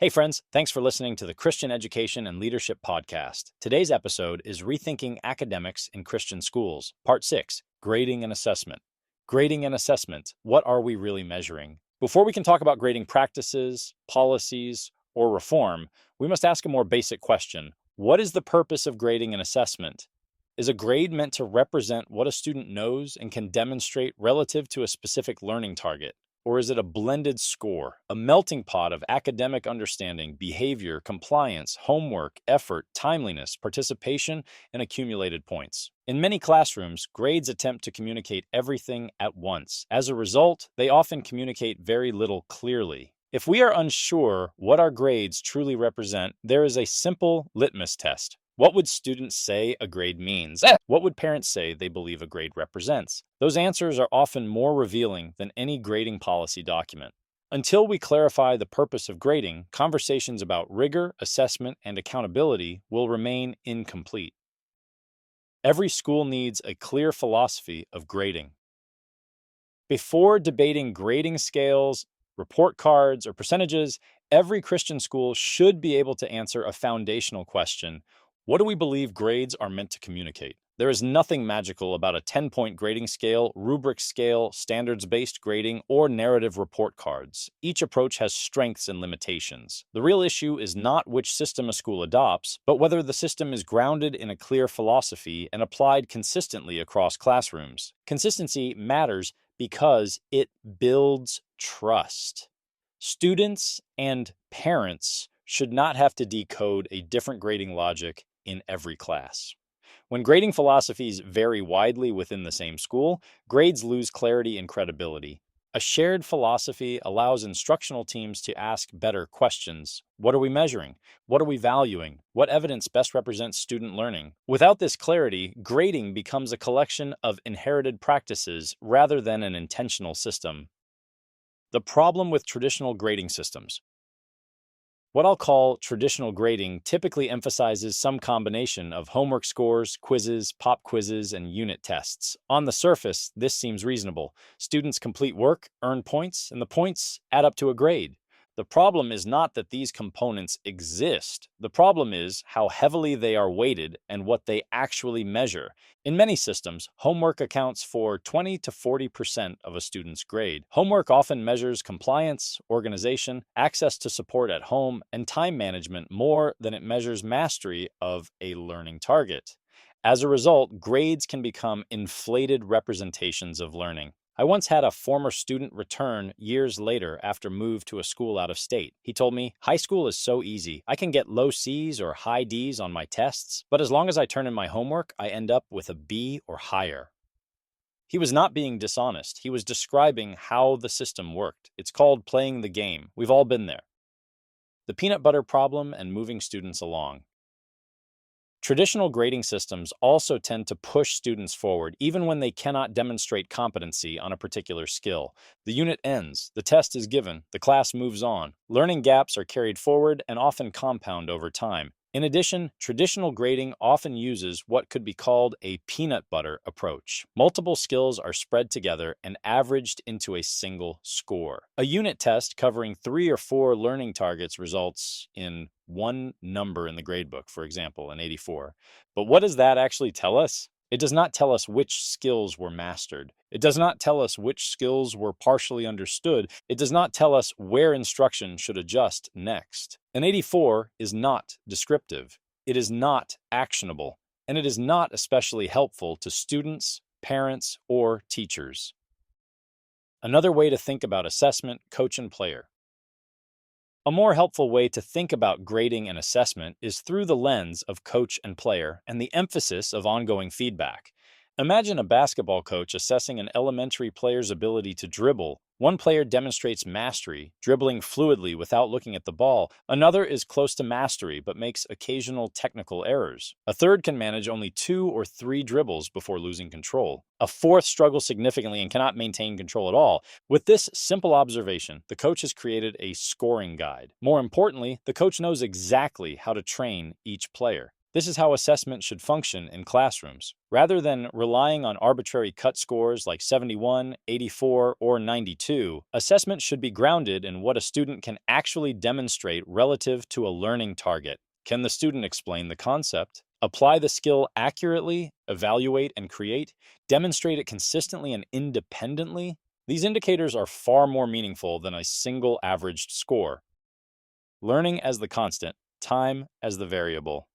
Hey, friends, thanks for listening to the Christian Education and Leadership Podcast. Today's episode is Rethinking Academics in Christian Schools, Part 6, Grading and Assessment. Grading and Assessment, what are we really measuring? Before we can talk about grading practices, policies, or reform, we must ask a more basic question. What is the purpose of grading and assessment? Is a grade meant to represent what a student knows and can demonstrate relative to a specific learning target? Or is it a blended score, a melting pot of academic understanding, behavior, compliance, homework, effort, timeliness, participation, and accumulated points? In many classrooms, grades attempt to communicate everything at once. As a result, they often communicate very little clearly. If we are unsure what our grades truly represent, there is a simple litmus test. What would students say a grade means? What would parents say they believe a grade represents? Those answers are often more revealing than any grading policy document. Until we clarify the purpose of grading, conversations about rigor, assessment, and accountability will remain incomplete. Every school needs a clear philosophy of grading. Before debating grading scales, report cards, or percentages, every Christian school should be able to answer a foundational question. What do we believe grades are meant to communicate? There is nothing magical about a 10-point grading scale, rubric scale, standards-based grading, or narrative report cards. Each approach has strengths and limitations. The real issue is not which system a school adopts, but whether the system is grounded in a clear philosophy and applied consistently across classrooms. Consistency matters because it builds trust. Students and parents should not have to decode a different grading logic in every class. When grading philosophies vary widely within the same school, grades lose clarity and credibility. A shared philosophy allows instructional teams to ask better questions. What are we measuring? What are we valuing? What evidence best represents student learning? Without this clarity, grading becomes a collection of inherited practices rather than an intentional system. The problem with traditional grading systems. What I'll call traditional grading typically emphasizes some combination of homework scores, quizzes, pop quizzes, and unit tests. On the surface, this seems reasonable. Students complete work, earn points, and the points add up to a grade. The problem is not that these components exist. The problem is how heavily they are weighted and what they actually measure. In many systems, homework accounts for 20 to 40% of a student's grade. Homework often measures compliance, organization, access to support at home, and time management more than it measures mastery of a learning target. As a result, grades can become inflated representations of learning. I once had a former student return years later after move to a school out of state. He told me, "High school is so easy. I can get low C's or high D's on my tests, but as long as I turn in my homework, I end up with a B or higher." He was not being dishonest. He was describing how the system worked. It's called playing the game. We've all been there. The peanut butter problem and moving students along. Traditional grading systems also tend to push students forward, even when they cannot demonstrate competency on a particular skill. The unit ends, the test is given, the class moves on. Learning gaps are carried forward and often compound over time. In addition, traditional grading often uses what could be called a peanut butter approach. Multiple skills are spread together and averaged into a single score. A unit test covering 3 or 4 learning targets results in one number in the gradebook, for example, an 84. But what does that actually tell us? It does not tell us which skills were mastered. It does not tell us which skills were partially understood. It does not tell us where instruction should adjust next. An 84 is not descriptive. It is not actionable. And it is not especially helpful to students, parents, or teachers. Another way to think about assessment, coach, and player. A more helpful way to think about grading and assessment is through the lens of coach and player and the emphasis of ongoing feedback. Imagine a basketball coach assessing an elementary player's ability to dribble. One player demonstrates mastery, dribbling fluidly without looking at the ball. Another is close to mastery but makes occasional technical errors. A third can manage only 2 or 3 dribbles before losing control. A fourth struggles significantly and cannot maintain control at all. With this simple observation, the coach has created a scoring guide. More importantly, the coach knows exactly how to train each player. This is how assessment should function in classrooms. Rather than relying on arbitrary cut scores like 71, 84, or 92, assessment should be grounded in what a student can actually demonstrate relative to a learning target. Can the student explain the concept, apply the skill accurately, evaluate and create, demonstrate it consistently and independently? These indicators are far more meaningful than a single averaged score. Learning as the constant, time as the variable.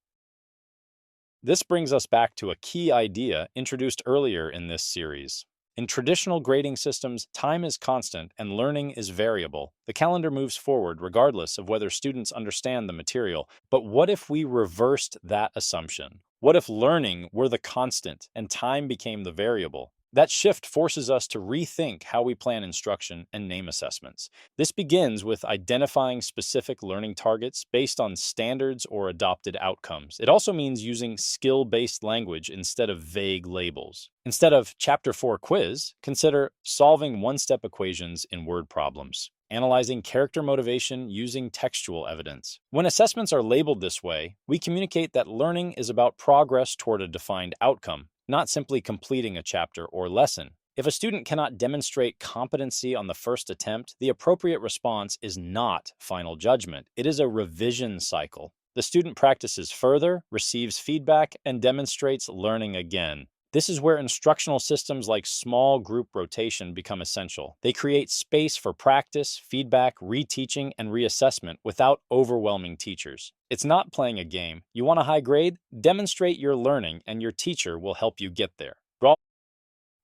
This brings us back to a key idea introduced earlier in this series. In traditional grading systems, time is constant and learning is variable. The calendar moves forward regardless of whether students understand the material. But what if we reversed that assumption? What if learning were the constant and time became the variable? That shift forces us to rethink how we plan instruction and name assessments. This begins with identifying specific learning targets based on standards or adopted outcomes. It also means using skill-based language instead of vague labels. Instead of Chapter 4 quiz, consider solving one-step equations in word problems, analyzing character motivation using textual evidence. When assessments are labeled this way, we communicate that learning is about progress toward a defined outcome, not simply completing a chapter or lesson. If a student cannot demonstrate competency on the first attempt, the appropriate response is not final judgment. It is a revision cycle. The student practices further, receives feedback, and demonstrates learning again. This is where instructional systems like small group rotation become essential. They create space for practice, feedback, reteaching, and reassessment without overwhelming teachers. It's not playing a game. You want a high grade? Demonstrate your learning, and your teacher will help you get there.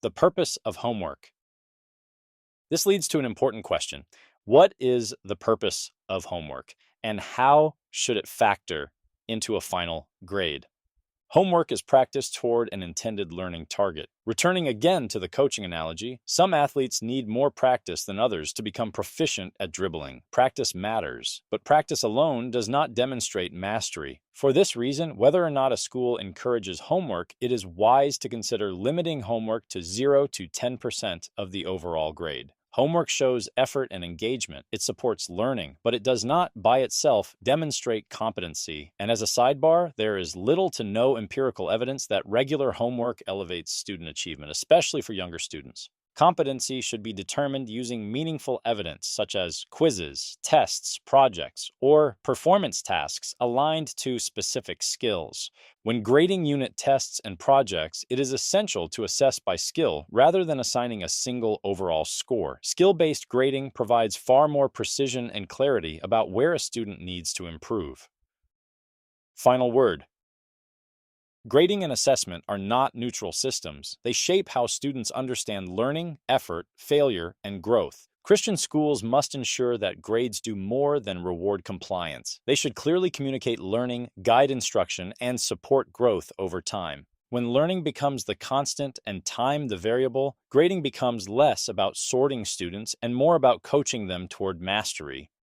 The purpose of homework. This leads to an important question. What is the purpose of homework, and how should it factor into a final grade? Homework is practice toward an intended learning target. Returning again to the coaching analogy, some athletes need more practice than others to become proficient at dribbling. Practice matters, but practice alone does not demonstrate mastery. For this reason, whether or not a school encourages homework, it is wise to consider limiting homework to 0 to 10% of the overall grade. Homework shows effort and engagement. It supports learning, but it does not, by itself, demonstrate competency. And as a sidebar, there is little to no empirical evidence that regular homework elevates student achievement, especially for younger students. Competency should be determined using meaningful evidence, such as quizzes, tests, projects, or performance tasks aligned to specific skills. When grading unit tests and projects, it is essential to assess by skill rather than assigning a single overall score. Skill-based grading provides far more precision and clarity about where a student needs to improve. Final word. Grading and assessment are not neutral systems. They shape how students understand learning, effort, failure, and growth. Christian schools must ensure that grades do more than reward compliance. They should clearly communicate learning, guide instruction, and support growth over time. When learning becomes the constant and time the variable, grading becomes less about sorting students and more about coaching them toward mastery.